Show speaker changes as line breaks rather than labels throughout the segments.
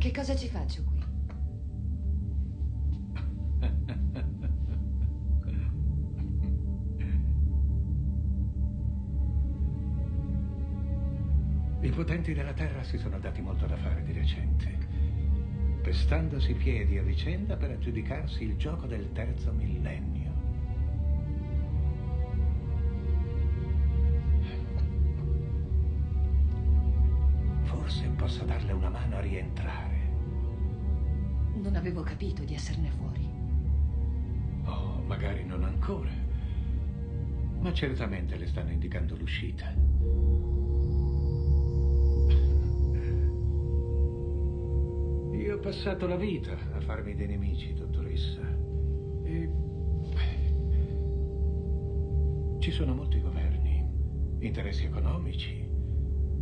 che cosa ci faccio qui?
I potenti della Terra si sono dati molto da fare di recente, pestandosi piedi a vicenda per aggiudicarsi il gioco del terzo millennio. Forse posso darle una mano a rientrare.
Non avevo capito di esserne fuori.
Oh, magari non ancora, ma certamente le stanno indicando l'uscita. Io ho passato la vita a farmi dei nemici, dottoressa. E ci sono molti governi, interessi economici,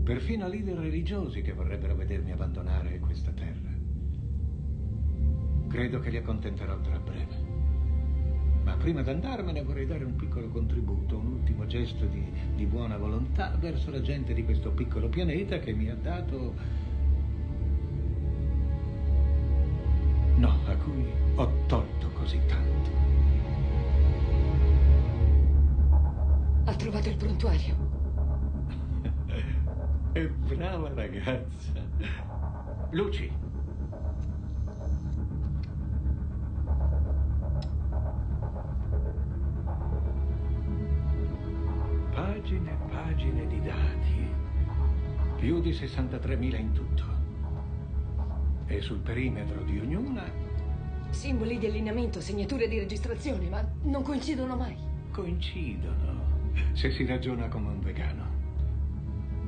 perfino leader religiosi che vorrebbero vedermi abbandonare questa terra. Credo che li accontenterò tra breve. Ma prima di andarmene vorrei dare un piccolo contributo, un ultimo gesto di buona volontà verso la gente di questo piccolo pianeta che mi ha dato... No, a cui ho tolto così tanto.
Ha trovato il prontuario.
È brava ragazza. Luci. Pagine e pagine di dati. Più di 63.000 in tutto. E sul perimetro di ognuna...
Simboli di allineamento, segnature di registrazione, ma non coincidono mai.
Coincidono, se si ragiona come un vegano.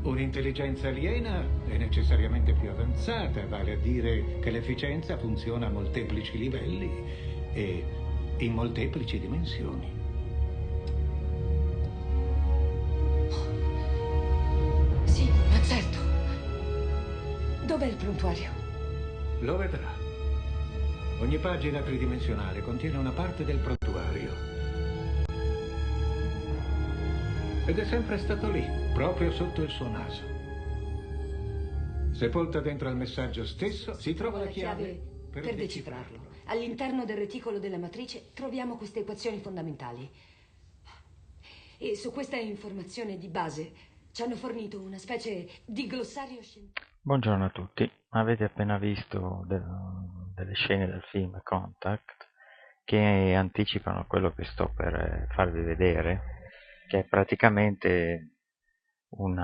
Un'intelligenza aliena è necessariamente più avanzata, vale a dire che l'efficienza funziona a molteplici livelli e in molteplici dimensioni.
Sì, ma certo. Dov'è il prontuario?
Lo vedrà. Ogni pagina tridimensionale contiene una parte del prontuario. Ed è sempre stato lì, proprio sotto il suo naso. Sepolta dentro al messaggio stesso si trova la chiave
per decifrarlo. All'interno del reticolo della matrice troviamo queste equazioni fondamentali. E su questa informazione di base ci hanno fornito una specie di glossario scientifico.
Buongiorno a tutti, avete appena visto delle scene del film Contact che anticipano quello che sto per farvi vedere, che è praticamente un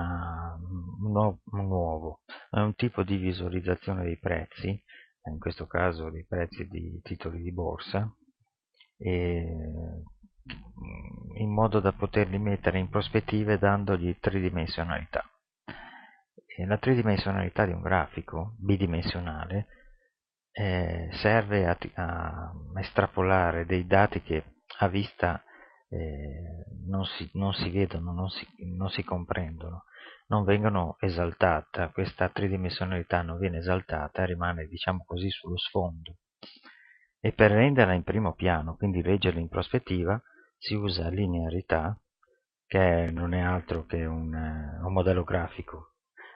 tipo di visualizzazione dei prezzi, in questo caso dei prezzi di titoli di borsa, in modo da poterli mettere in prospettive dandogli tridimensionalità. La tridimensionalità di un grafico bidimensionale serve a estrapolare dei dati che a vista non si vedono, non si comprendono, non vengono esaltata. Questa tridimensionalità non viene esaltata, rimane, diciamo così, sullo sfondo. E per renderla in primo piano, quindi leggerla in prospettiva, si usa linearità, che non è altro che un modello grafico.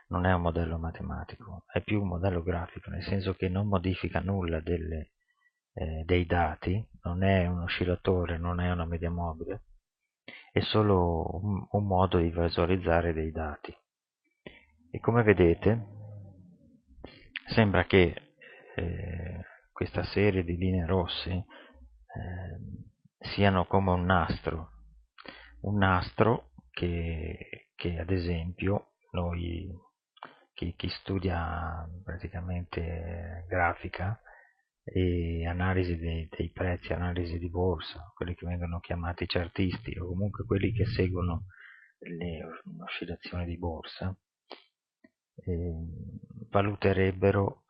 Non è un modello matematico, è più un modello grafico, nel senso che non modifica nulla dei dati, non è un oscillatore, non è una media mobile, è solo un modo di visualizzare dei dati. E come vedete, sembra che questa serie di linee rosse siano come un nastro che ad esempio chi studia praticamente grafica e analisi dei prezzi, analisi di borsa, quelli che vengono chiamati chartisti o comunque quelli che seguono le oscillazioni di borsa, valuterebbero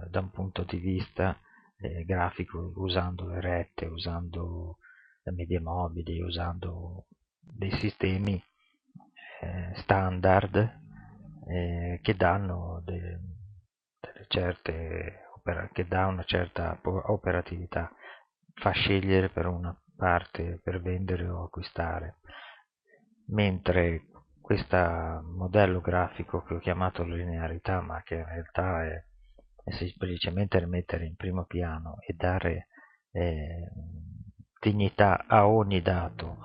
da un punto di vista grafico, usando le rette, usando le medie mobili, usando dei sistemi standard che danno che dà una certa operatività, fa scegliere per una parte per vendere o acquistare, mentre questo modello grafico che ho chiamato linearità, ma che in realtà è è semplicemente mettere in primo piano e dare dignità a ogni dato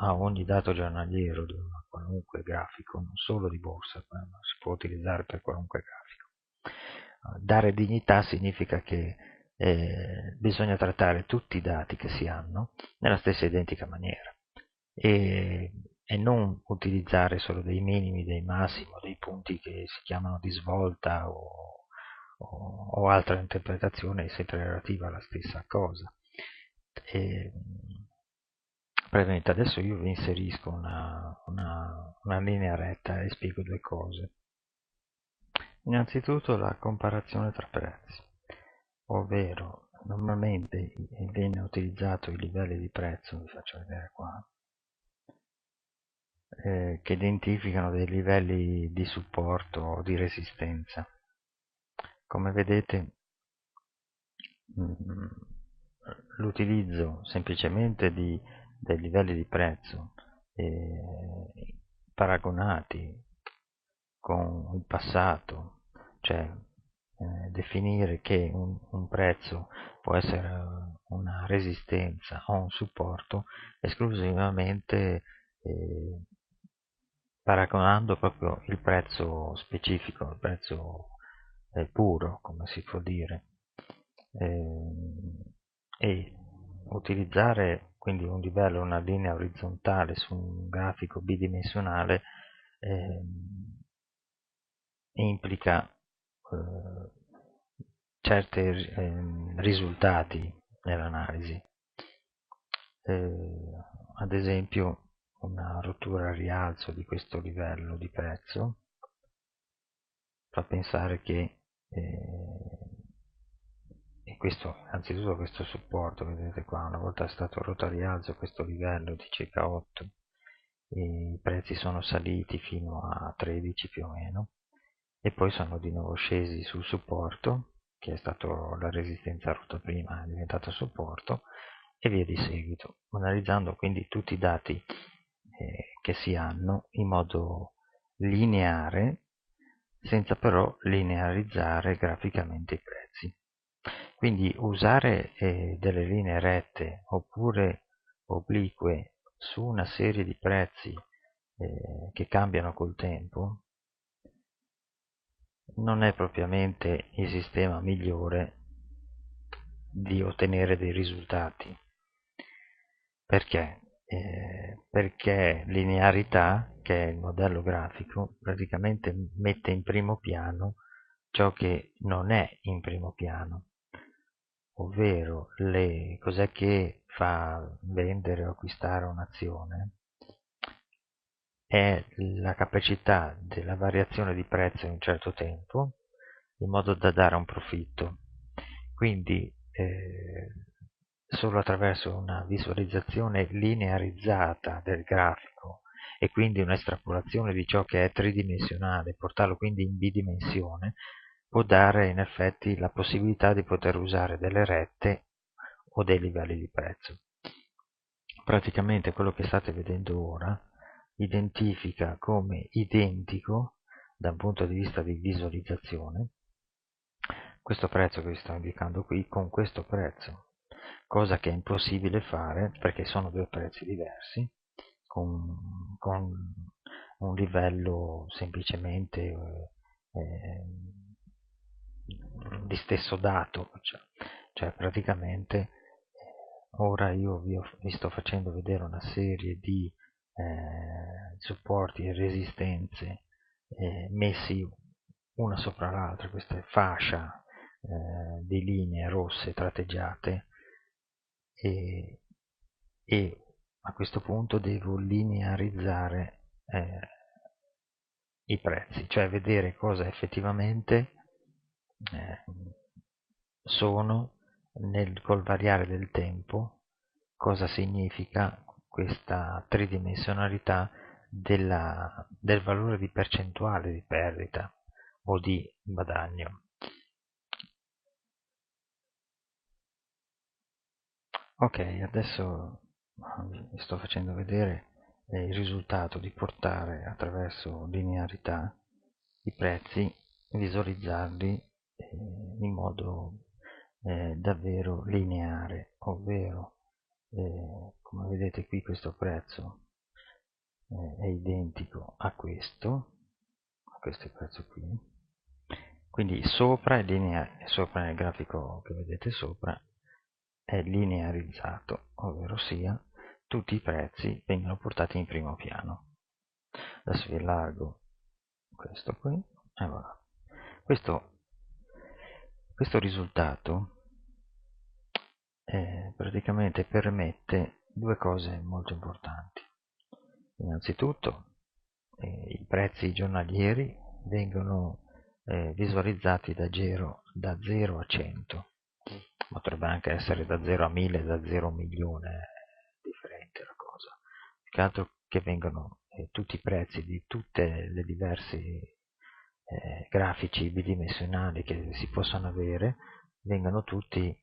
giornaliero di un qualunque grafico, non solo di borsa, ma si può utilizzare per qualunque grafico. Dare dignità significa che bisogna trattare tutti i dati che si hanno nella stessa identica maniera e non utilizzare solo dei minimi, dei massimi, o dei punti che si chiamano di svolta o altra interpretazione sempre relativa alla stessa cosa. Brevemente, adesso io vi inserisco una linea retta e spiego due cose. Innanzitutto la comparazione tra prezzi, ovvero normalmente viene utilizzato i livelli di prezzo, vi faccio vedere qua, che identificano dei livelli di supporto o di resistenza. Come vedete, l'utilizzo semplicemente dei livelli di prezzo paragonati con il passato, cioè definire che un prezzo può essere una resistenza o un supporto esclusivamente paragonando proprio il prezzo specifico, il prezzo puro, come si può dire, e utilizzare quindi un livello, una linea orizzontale su un grafico bidimensionale implica certi risultati nell'analisi. Ad esempio una rottura a rialzo di questo livello di prezzo fa pensare che e questo, anzitutto questo supporto, vedete qua, una volta è stato rotto a rialzo questo livello di circa 8, i prezzi sono saliti fino a 13 più o meno, e poi sono di nuovo scesi sul supporto, che è stato la resistenza rotta prima, è diventato supporto, e via di seguito, analizzando quindi tutti i dati che si hanno in modo lineare, senza però linearizzare graficamente i prezzi. Quindi usare delle linee rette oppure oblique su una serie di prezzi che cambiano col tempo non è propriamente il sistema migliore di ottenere dei risultati. Perché? Perché linearità, che è il modello grafico, praticamente mette in primo piano ciò che non è in primo piano, ovvero cos'è che fa vendere o acquistare un'azione, è la capacità della variazione di prezzo in un certo tempo in modo da dare un profitto. Quindi solo attraverso una visualizzazione linearizzata del grafico e quindi un'estrapolazione di ciò che è tridimensionale, portarlo quindi in bidimensione, può dare in effetti la possibilità di poter usare delle rette o dei livelli di prezzo. Praticamente quello che state vedendo ora identifica come identico da un punto di vista di visualizzazione questo prezzo che vi sto indicando qui con questo prezzo, cosa che è impossibile fare perché sono due prezzi diversi con un livello semplicemente di stesso dato, cioè praticamente ora io vi sto facendo vedere una serie di supporti e resistenze messi una sopra l'altra, questa fascia di linee rosse tratteggiate, e a questo punto devo linearizzare i prezzi, cioè vedere cosa effettivamente sono col variare del tempo, cosa significa questa tridimensionalità del valore di percentuale di perdita o di guadagno. Ok, adesso vi sto facendo vedere il risultato di portare attraverso linearità i prezzi, visualizzarli in modo davvero lineare, ovvero come vedete qui questo prezzo è identico a questo è il prezzo qui, quindi sopra è lineare, sopra nel grafico che vedete sopra è linearizzato, ovvero sia tutti i prezzi vengono portati in primo piano. Adesso vi allargo questo qui e voilà. Questo risultato praticamente permette due cose molto importanti. Innanzitutto i prezzi giornalieri vengono visualizzati da 0 a 100, potrebbe anche essere da 0 a 1000, da 0 a 1.000.000, è differente la cosa, più che altro che vengono tutti i prezzi di tutte le diversi grafici bidimensionali che si possono avere, vengono tutti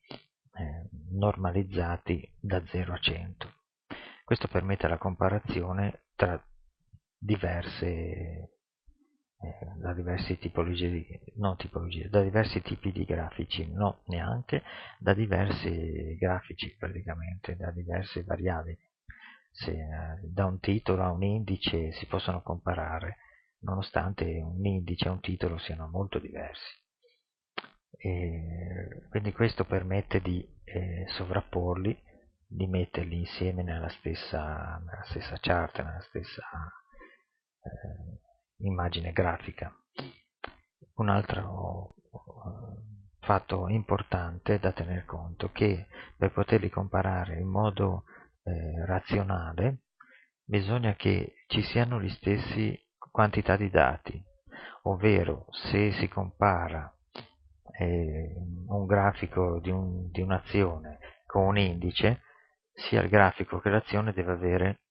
normalizzati da 0 a 100. Questo permette la comparazione tra da diverse tipologie, da diversi tipi di grafici, no neanche, da diversi grafici praticamente, da diverse variabili. Da un titolo a un indice si possono comparare, nonostante un indice e un titolo siano molto diversi. Quindi questo permette di sovrapporli, di metterli insieme nella stessa chart, nella stessa immagine grafica. Un altro fatto importante da tener conto è che per poterli comparare in modo razionale bisogna che ci siano gli stessi quantità di dati, ovvero se si compara un grafico di un'azione con un indice, sia il grafico che l'azione deve avere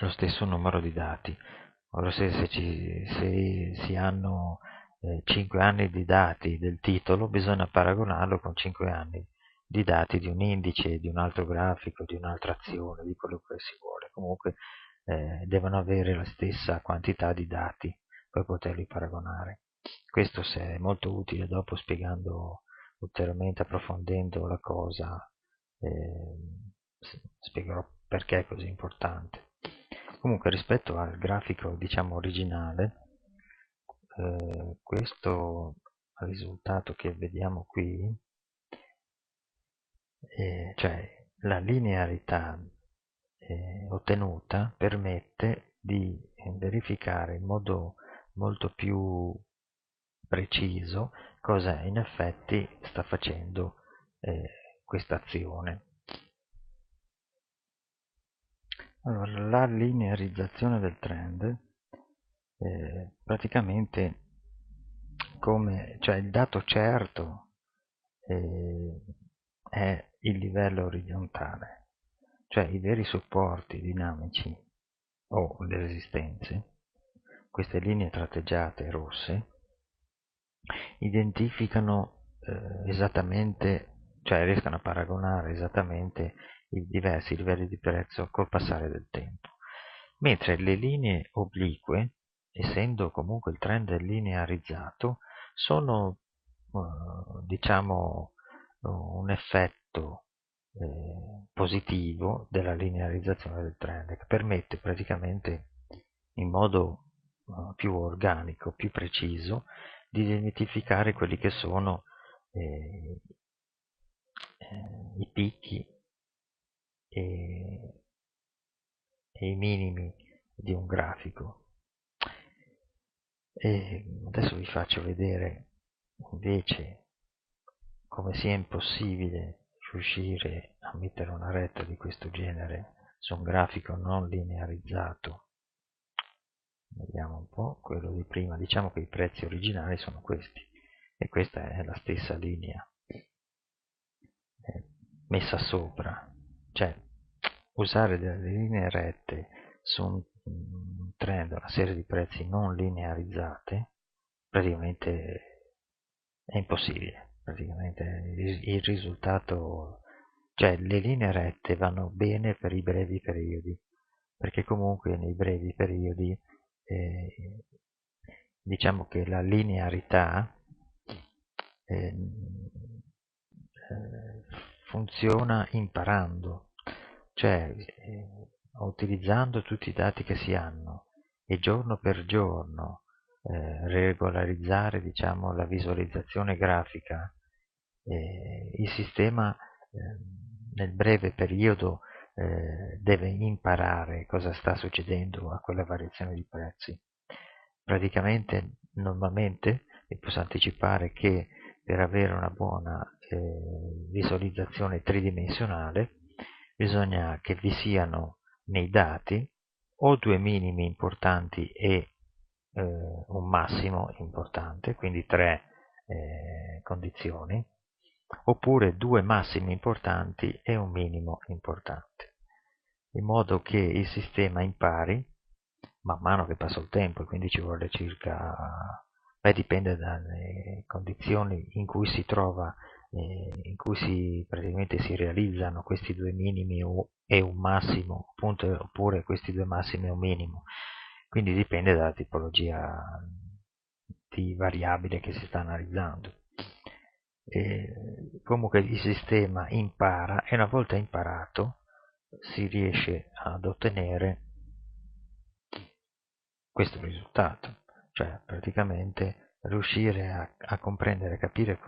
lo stesso numero di dati. Ora se si hanno 5 anni di dati del titolo, bisogna paragonarlo con 5 anni di dati di un indice, di un altro grafico, di un'altra azione, di quello che si vuole. Comunque devono avere la stessa quantità di dati per poterli paragonare. Questo è molto utile dopo, spiegando ulteriormente, approfondendo la cosa, spiegherò perché è così importante. Comunque rispetto al grafico diciamo originale, questo risultato che vediamo qui, cioè la linearità ottenuta, permette di verificare in modo molto più preciso cosa in effetti sta facendo questa azione. Allora, la linearizzazione del trend praticamente cioè il dato certo è il livello orizzontale, cioè i veri supporti dinamici o le resistenze, queste linee tratteggiate rosse, identificano esattamente, cioè riescono a paragonare esattamente i diversi livelli di prezzo col passare del tempo, mentre le linee oblique, essendo comunque il trend linearizzato, sono diciamo un effetto positivo della linearizzazione del trend, che permette praticamente in modo più organico, più preciso, di identificare quelli che sono i picchi e i minimi di un grafico. E adesso vi faccio vedere invece come sia impossibile riuscire a mettere una retta di questo genere su un grafico non linearizzato. Vediamo un po', quello di prima, diciamo che i prezzi originali sono questi, e questa è la stessa linea messa sopra, cioè usare delle linee rette su un trend, una serie di prezzi non linearizzate, praticamente è impossibile, praticamente il risultato, cioè le linee rette vanno bene per i brevi periodi, perché comunque nei brevi periodi diciamo che la linearità funziona imparando, cioè utilizzando tutti i dati che si hanno e giorno per giorno regolarizzare, diciamo, la visualizzazione grafica. Il sistema nel breve periodo deve imparare cosa sta succedendo a quella variazione di prezzi. Praticamente, normalmente, vi posso anticipare che per avere una buona visualizzazione tridimensionale bisogna che vi siano nei dati o due minimi importanti e un massimo importante, quindi tre condizioni, oppure due massimi importanti e un minimo importante, in modo che il sistema impari man mano che passa il tempo, e quindi ci vuole circa, dipende dalle condizioni in cui si trova, in cui praticamente si realizzano questi due minimi e un massimo, appunto, oppure questi due massimi e un minimo, quindi dipende dalla tipologia di variabile che si sta analizzando. Comunque il sistema impara e una volta imparato si riesce ad ottenere questo risultato, cioè praticamente riuscire a comprendere, capire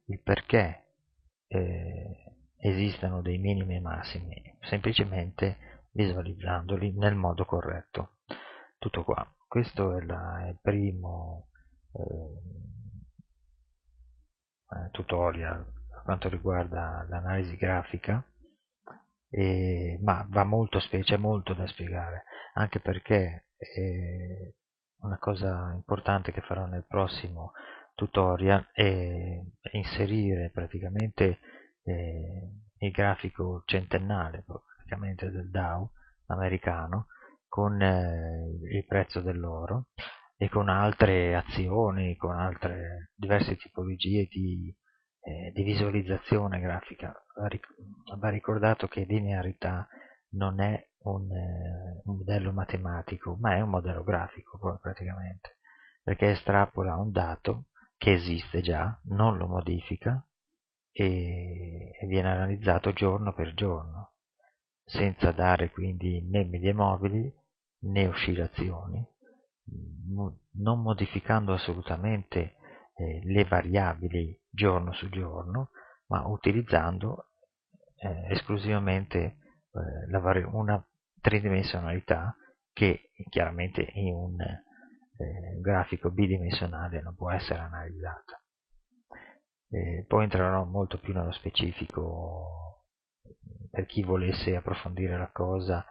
il perché esistano dei minimi e massimi, semplicemente visualizzandoli nel modo corretto. Tutto qua. Questo è il primo tutorial per quanto riguarda l'analisi grafica, ma c'è molto da spiegare, anche perché una cosa importante che farò nel prossimo tutorial è inserire praticamente il grafico centennale praticamente del Dow americano con il prezzo dell'oro e con altre azioni, con altre diverse tipologie di visualizzazione grafica. Va ricordato che linearità non è un modello matematico, ma è un modello grafico praticamente, perché estrapola un dato che esiste già, non lo modifica e viene analizzato giorno per giorno, senza dare quindi né medie mobili né oscillazioni, non modificando assolutamente le variabili giorno su giorno, ma utilizzando esclusivamente una tridimensionalità che chiaramente in un grafico bidimensionale non può essere analizzata. Poi entrerò molto più nello specifico. Per chi volesse approfondire la cosa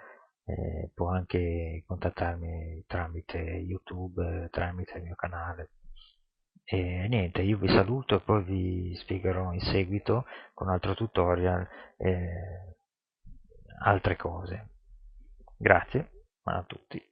può anche contattarmi tramite YouTube, tramite il mio canale. E niente, io vi saluto e poi vi spiegherò in seguito con un altro tutorial altre cose. Grazie a tutti.